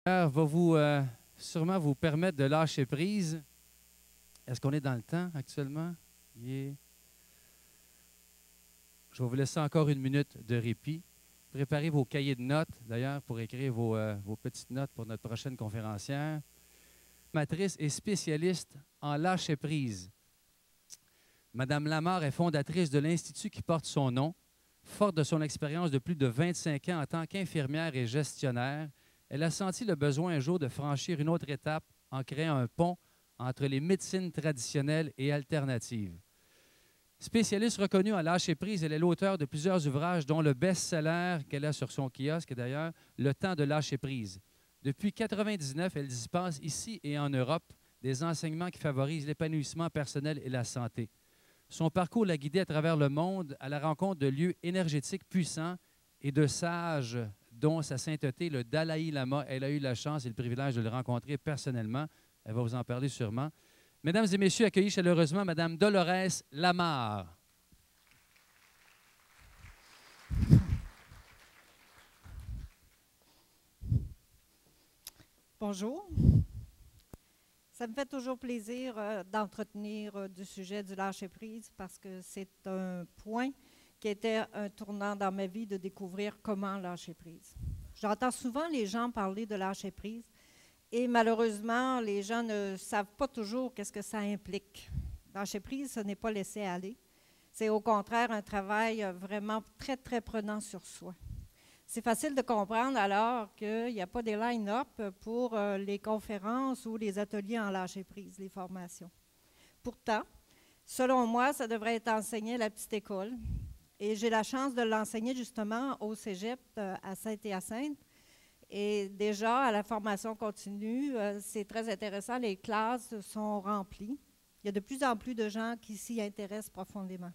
Va sûrement vous permettre de lâcher prise. Est-ce qu'on est dans le temps actuellement? Yeah. Je vais vous laisser encore une minute de répit. Préparez vos cahiers de notes, d'ailleurs, pour écrire vos petites notes pour notre prochaine conférencière. Matrice et spécialiste en lâcher prise. Madame Lamar est fondatrice de l'Institut qui porte son nom. Forte de son expérience de plus de 25 ans en tant qu'infirmière et gestionnaire, elle a senti le besoin un jour de franchir une autre étape en créant un pont entre les médecines traditionnelles et alternatives. Spécialiste reconnue en lâcher-prise, elle est l'auteure de plusieurs ouvrages, dont le best-seller qu'elle a sur son kiosque, d'ailleurs, Le temps de lâcher-prise. Depuis 1999, elle dispense ici et en Europe des enseignements qui favorisent l'épanouissement personnel et la santé. Son parcours l'a guidée à travers le monde à la rencontre de lieux énergétiques puissants et de sages dont sa sainteté, le Dalai Lama. Elle a eu la chance et le privilège de le rencontrer personnellement. Elle va vous en parler sûrement. Mesdames et messieurs, accueillez chaleureusement Mme Dolores Lamar. Bonjour. Ça me fait toujours plaisir d'entretenir du sujet du lâcher-prise parce que c'est un point qui était un tournant dans ma vie de découvrir comment lâcher prise. J'entends souvent les gens parler de lâcher prise et malheureusement, les gens ne savent pas toujours qu'est-ce que ça implique. Lâcher prise, ce n'est pas laisser aller. C'est au contraire un travail vraiment très, très prenant sur soi. C'est facile de comprendre alors qu'il n'y a pas des line-up pour les conférences ou les ateliers en lâcher-prise, les formations. Pourtant, selon moi, ça devrait être enseigné à la petite école. Et j'ai la chance de l'enseigner justement au cégep à Saint-Hyacinthe. Et déjà, à la formation continue, c'est très intéressant. Les classes sont remplies. Il y a de plus en plus de gens qui s'y intéressent profondément.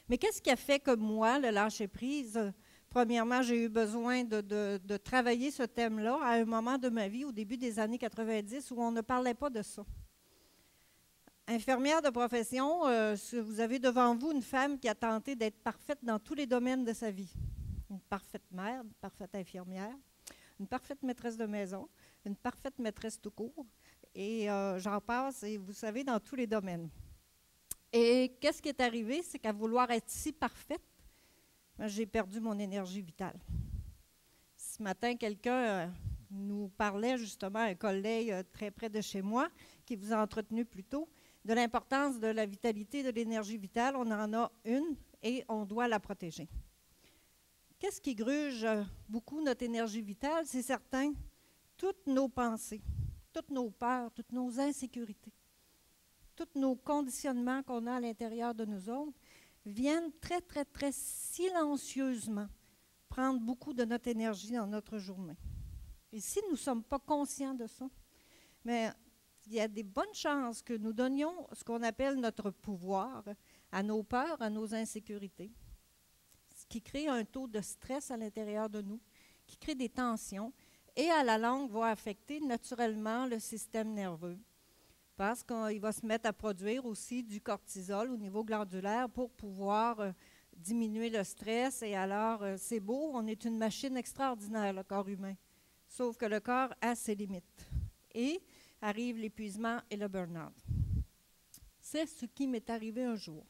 Mais qu'est-ce qui a fait que moi, le lâcher-prise, premièrement, j'ai eu besoin de travailler ce thème-là à un moment de ma vie, au début des années 90, où on ne parlait pas de ça. Infirmière de profession, vous avez devant vous une femme qui a tenté d'être parfaite dans tous les domaines de sa vie. Une parfaite mère, une parfaite infirmière, une parfaite maîtresse de maison, une parfaite maîtresse tout court, et j'en passe, et vous savez, dans tous les domaines. Et qu'est-ce qui est arrivé? C'est qu'à vouloir être si parfaite, j'ai perdu mon énergie vitale. Ce matin, quelqu'un nous parlait justement, un collègue très près de chez moi, qui vous a entretenu plus tôt, de l'importance de la vitalité, de l'énergie vitale. On en a une et on doit la protéger. Qu'est-ce qui gruge beaucoup notre énergie vitale? C'est certain, toutes nos pensées, toutes nos peurs, toutes nos insécurités, tous nos conditionnements qu'on a à l'intérieur de nous autres viennent très, très, très silencieusement prendre beaucoup de notre énergie dans notre journée. Et si nous ne sommes pas conscients de ça, mais il y a des bonnes chances que nous donnions ce qu'on appelle notre pouvoir à nos peurs, à nos insécurités, ce qui crée un taux de stress à l'intérieur de nous, qui crée des tensions, et à la longue va affecter naturellement le système nerveux, parce qu'il va se mettre à produire aussi du cortisol au niveau glandulaire pour pouvoir diminuer le stress. Et alors, c'est beau, on est une machine extraordinaire, le corps humain, sauf que le corps a ses limites. Et arrive l'épuisement et le burn-out. C'est ce qui m'est arrivé un jour.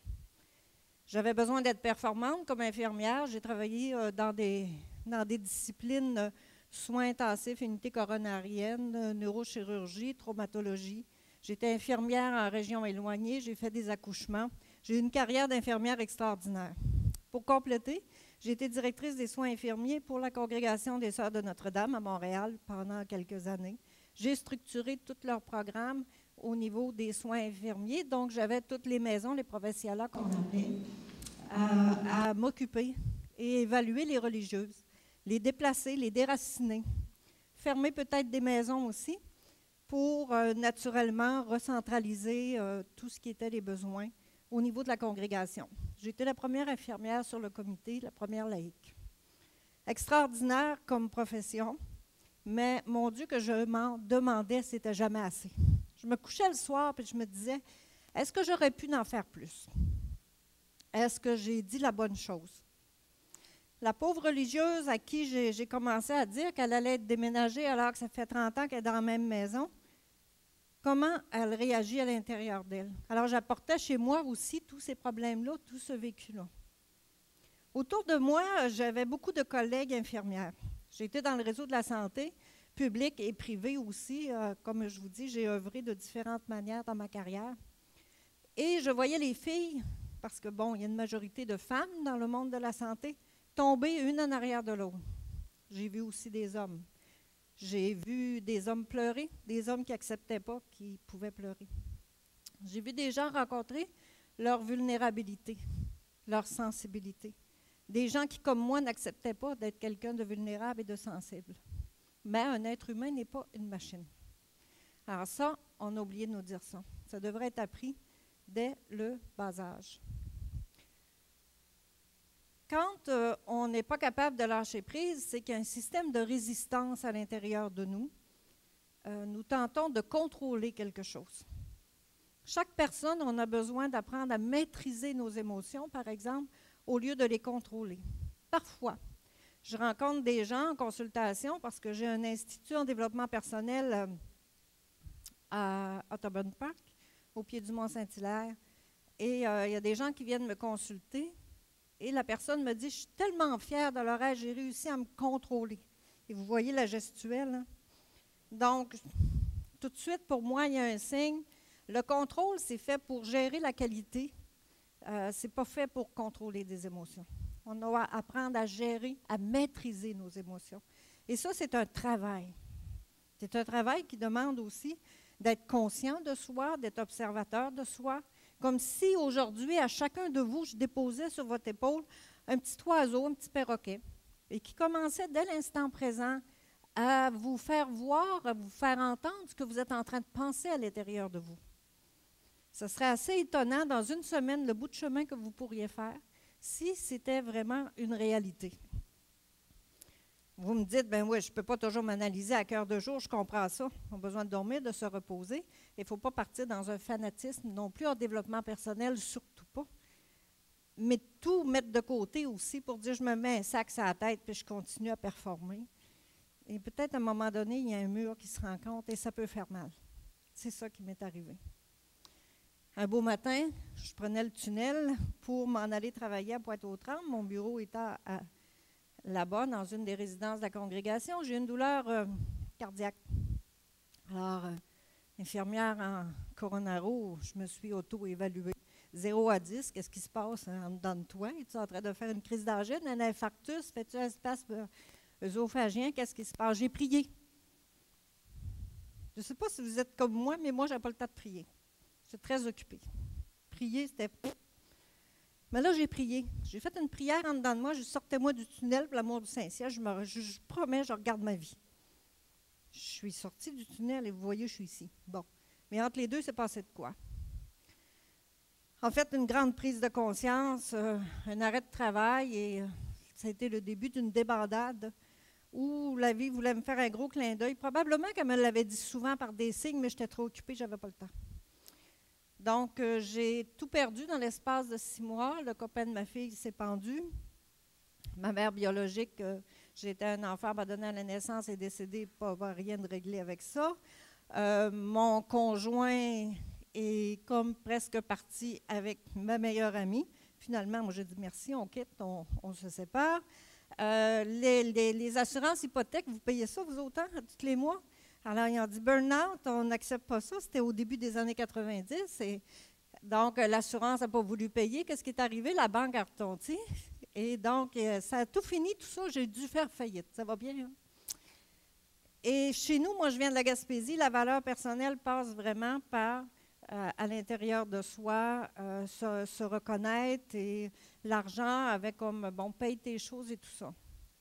J'avais besoin d'être performante comme infirmière. J'ai travaillé dans des disciplines soins intensifs, unité coronarienne, neurochirurgie, traumatologie. J'étais infirmière en région éloignée. J'ai fait des accouchements. J'ai eu une carrière d'infirmière extraordinaire. Pour compléter, j'ai été directrice des soins infirmiers pour la congrégation des Sœurs de Notre-Dame à Montréal pendant quelques années. J'ai structuré tous leurs programmes au niveau des soins infirmiers. Donc, j'avais toutes les maisons, les provincialas qu'on appelait, à m'occuper et évaluer les religieuses, les déplacer, les déraciner, fermer peut-être des maisons aussi pour naturellement recentraliser tout ce qui était les besoins au niveau de la congrégation. J'étais la première infirmière sur le comité, la première laïque. Extraordinaire comme profession. Mais mon Dieu, que je m'en demandais, c'était jamais assez. Je me couchais le soir et je me disais, est-ce que j'aurais pu en faire plus? Est-ce que j'ai dit la bonne chose? La pauvre religieuse à qui j'ai commencé à dire qu'elle allait être déménagée alors que ça fait 30 ans qu'elle est dans la même maison, comment elle réagit à l'intérieur d'elle. Alors, j'apportais chez moi aussi tous ces problèmes-là, tout ce vécu-là. Autour de moi, j'avais beaucoup de collègues infirmières. J'étais dans le réseau de la santé, public et privé aussi. Comme je vous dis, j'ai œuvré de différentes manières dans ma carrière. Et je voyais les filles, parce que bon, il y a une majorité de femmes dans le monde de la santé, tomber une en arrière de l'autre. J'ai vu aussi des hommes. J'ai vu des hommes pleurer, des hommes qui n'acceptaient pas qu'ils pouvaient pleurer. J'ai vu des gens rencontrer leur vulnérabilité, leur sensibilité. Des gens qui, comme moi, n'acceptaient pas d'être quelqu'un de vulnérable et de sensible. Mais un être humain n'est pas une machine. Alors ça, on a oublié de nous dire ça. Ça devrait être appris dès le bas âge. Quand on n'est pas capable de lâcher prise, c'est qu'il y a un système de résistance à l'intérieur de nous. Nous tentons de contrôler quelque chose. Chaque personne, on a besoin d'apprendre à maîtriser nos émotions, par exemple, au lieu de les contrôler. Parfois, je rencontre des gens en consultation parce que j'ai un institut en développement personnel à Otterburn Park, au pied du Mont-Saint-Hilaire. Et il y a des gens qui viennent me consulter. Et la personne me dit, je suis tellement fière de leur âge, j'ai réussi à me contrôler. Et vous voyez la gestuelle. Hein? Donc, tout de suite, pour moi, il y a un signe. Le contrôle, c'est fait pour gérer la qualité. Ce n'est pas fait pour contrôler des émotions. On doit apprendre à gérer, à maîtriser nos émotions. Et ça, c'est un travail. C'est un travail qui demande aussi d'être conscient de soi, d'être observateur de soi. Comme si aujourd'hui, à chacun de vous, je déposais sur votre épaule un petit oiseau, un petit perroquet, et qui commençait dès l'instant présent à vous faire voir, à vous faire entendre ce que vous êtes en train de penser à l'intérieur de vous. Ce serait assez étonnant, dans une semaine, le bout de chemin que vous pourriez faire, si c'était vraiment une réalité. Vous me dites, ben oui, je ne peux pas toujours m'analyser à cœur de jour, je comprends ça. On a besoin de dormir, de se reposer. Il ne faut pas partir dans un fanatisme non plus en développement personnel, surtout pas. Mais tout mettre de côté aussi pour dire, je me mets un sac sur la tête puis je continue à performer. Et peut-être à un moment donné, il y a un mur qui se rencontre et ça peut faire mal. C'est ça qui m'est arrivé. Un beau matin, je prenais le tunnel pour m'en aller travailler à Pointe-aux-Trembles. Mon bureau était là-bas, dans une des résidences de la congrégation. J'ai une douleur cardiaque. Alors, infirmière en coronaro, je me suis auto-évaluée. 0 à 10, qu'est-ce qui se passe en dedans de toi? Es-tu en train de faire une crise d'angine, un infarctus? Fais-tu un spasme œsophagien? Qu'est-ce qui se passe? J'ai prié. Je ne sais pas si vous êtes comme moi, mais moi, je n'ai pas le temps de prier. Je suis très occupée. Prier, c'était... Mais là, j'ai prié. J'ai fait une prière en dedans de moi. Je sortais-moi du tunnel pour l'amour du Saint-Ciel. Je promets, je regarde ma vie. Je suis sortie du tunnel et vous voyez, je suis ici. Bon. Mais entre les deux, c'est passé de quoi? En fait, une grande prise de conscience, un arrêt de travail et ça a été le début d'une débandade où la vie voulait me faire un gros clin d'œil. Probablement qu'elle me l'avait dit souvent par des signes, mais j'étais trop occupée, je n'avais pas le temps. Donc, j'ai tout perdu dans l'espace de 6 mois. Le copain de ma fille s'est pendu. Ma mère biologique, j'étais un enfant abandonné à la naissance, est décédée, pas rien de réglé avec ça. Mon conjoint est comme presque parti avec ma meilleure amie. Finalement, moi, j'ai dit merci, on quitte, on se sépare. Les assurances hypothèques, vous payez ça, vous autant, tous les mois? Alors, ils ont dit burn-out, on n'accepte pas ça. C'était au début des années 90. Et donc, l'assurance n'a pas voulu payer. Qu'est-ce qui est arrivé? La banque a retourné. Et donc, ça a tout fini, tout ça. J'ai dû faire faillite. Ça va bien, hein? Et chez nous, moi, je viens de la Gaspésie, la valeur personnelle passe vraiment par, à l'intérieur de soi, se reconnaître et l'argent avec comme, bon, paye tes choses et tout ça.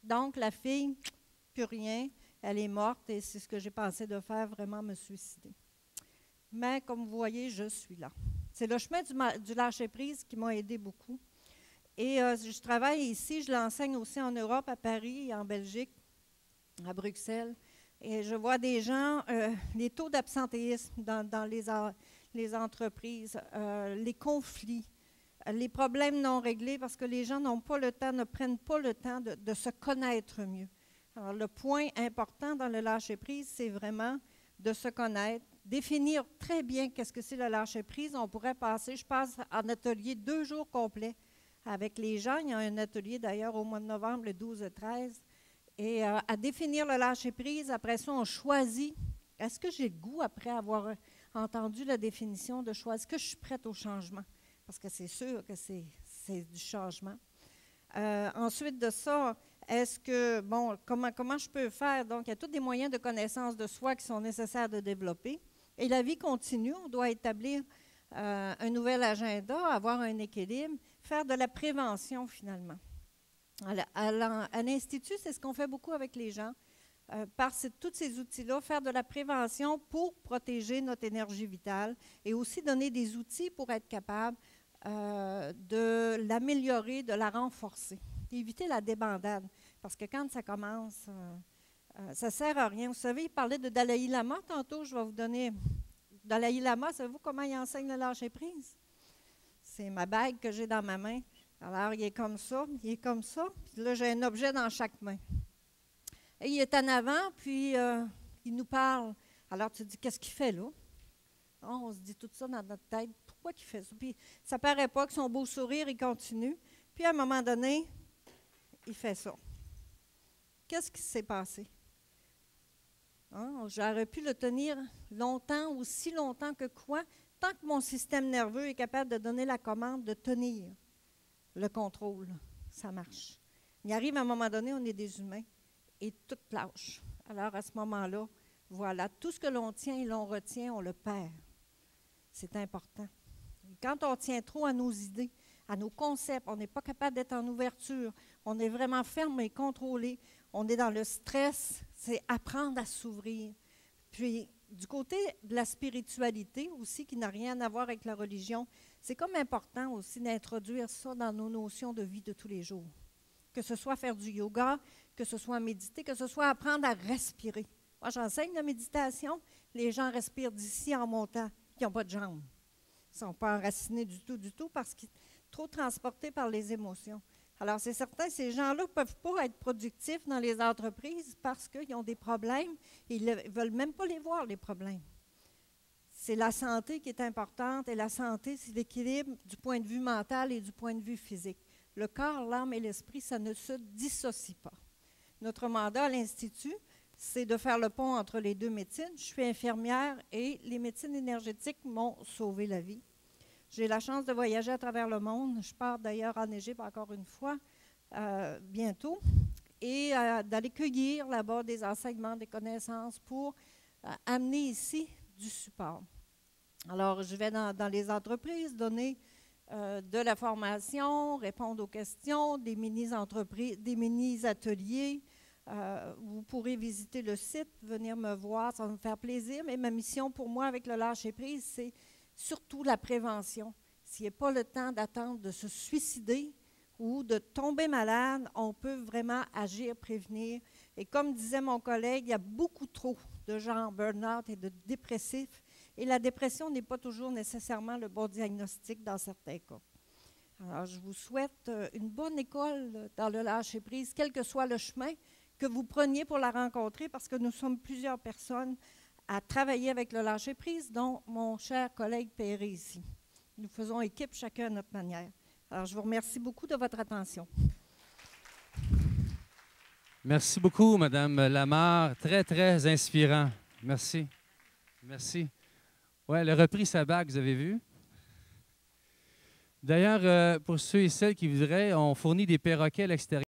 Donc, la fille, plus rien. Elle est morte et c'est ce que j'ai pensé de faire, vraiment me suicider. Mais comme vous voyez, je suis là. C'est le chemin du lâcher-prise qui m'a aidé beaucoup. Et je travaille ici, je l'enseigne aussi en Europe, à Paris, en Belgique, à Bruxelles. Et je vois des gens, les taux d'absentéisme dans les entreprises, les conflits, les problèmes non réglés parce que les gens n'ont pas le temps, ne prennent pas le temps de se connaître mieux. Alors, le point important dans le lâcher-prise, c'est vraiment de se connaître, définir très bien qu'est-ce que c'est le lâcher-prise. On pourrait passer, je passe en atelier 2 jours complets avec les gens. Il y a un atelier d'ailleurs au mois de novembre, le 12 et 13. Et à définir le lâcher-prise, après ça, on choisit. Est-ce que j'ai le goût, après avoir entendu la définition de choix, est-ce que je suis prête au changement? Parce que c'est sûr que c'est du changement. Ensuite de ça, est-ce que, bon, comment je peux faire? Donc, il y a tous des moyens de connaissance de soi qui sont nécessaires de développer. Et la vie continue, on doit établir un nouvel agenda, avoir un équilibre, faire de la prévention finalement. À l'Institut, c'est ce qu'on fait beaucoup avec les gens. Par tous ces outils-là, faire de la prévention pour protéger notre énergie vitale et aussi donner des outils pour être capable de l'améliorer, de la renforcer, éviter la débandade. Parce que quand ça commence, ça ne sert à rien. Vous savez, il parlait de Dalai Lama tantôt, je vais vous donner. Dalai Lama, savez-vous comment il enseigne le lâcher-prise? C'est ma bague que j'ai dans ma main. Alors, il est comme ça, puis là, j'ai un objet dans chaque main. Et il est en avant, puis il nous parle. Alors, tu te dis, qu'est-ce qu'il fait là? On se dit tout ça dans notre tête. Pourquoi il fait ça? Puis, ça ne paraît pas que son beau sourire, il continue. Puis, à un moment donné, il fait ça. Qu'est-ce qui s'est passé? J'aurais pu le tenir longtemps, aussi longtemps que quoi? Tant que mon système nerveux est capable de donner la commande de tenir le contrôle, ça marche. Il arrive à un moment donné, on est des humains, et tout lâche. Alors, à ce moment-là, voilà, tout ce que l'on tient et l'on retient, on le perd. C'est important. Quand on tient trop à nos idées, à nos concepts, on n'est pas capable d'être en ouverture, on est vraiment ferme et contrôlé, on est dans le stress, c'est apprendre à s'ouvrir. Puis, du côté de la spiritualité aussi, qui n'a rien à voir avec la religion, c'est comme important aussi d'introduire ça dans nos notions de vie de tous les jours. Que ce soit faire du yoga, que ce soit méditer, que ce soit apprendre à respirer. Moi, j'enseigne la méditation, les gens respirent d'ici en montant, ils n'ont pas de jambes. Ils ne sont pas enracinés du tout, parce qu'ils sont trop transportés par les émotions. Alors, c'est certain, ces gens-là ne peuvent pas être productifs dans les entreprises parce qu'ils ont des problèmes et ils ne veulent même pas les voir, les problèmes. C'est la santé qui est importante et la santé, c'est l'équilibre du point de vue mental et du point de vue physique. Le corps, l'âme et l'esprit, ça ne se dissocie pas. Notre mandat à l'Institut, c'est de faire le pont entre les deux médecines. Je suis infirmière et les médecines énergétiques m'ont sauvé la vie. J'ai la chance de voyager à travers le monde. Je pars d'ailleurs en Égypte encore une fois, bientôt, et d'aller cueillir là-bas des enseignements, des connaissances pour amener ici du support. Alors, je vais dans les entreprises donner de la formation, répondre aux questions, des mini-entreprises, des mini-ateliers. Vous pourrez visiter le site, venir me voir, ça va me faire plaisir. Mais ma mission pour moi avec le lâcher-prise, c'est surtout la prévention. S'il n'y a pas le temps d'attendre de se suicider ou de tomber malade, on peut vraiment agir, prévenir. Et comme disait mon collègue, il y a beaucoup trop de gens en burn-out et de dépressifs. Et la dépression n'est pas toujours nécessairement le bon diagnostic dans certains cas. Alors, je vous souhaite une bonne école dans le lâcher-prise, quel que soit le chemin que vous preniez pour la rencontrer, parce que nous sommes plusieurs personnes à travailler avec le lâcher-prise, dont mon cher collègue Perry ici. Nous faisons équipe chacun à notre manière. Alors, je vous remercie beaucoup de votre attention. Merci beaucoup, Mme Lamarre. Très, très inspirant. Merci. Merci. Oui, elle a repris sa bague, vous avez vu? D'ailleurs, pour ceux et celles qui voudraient, on fournit des perroquets à l'extérieur.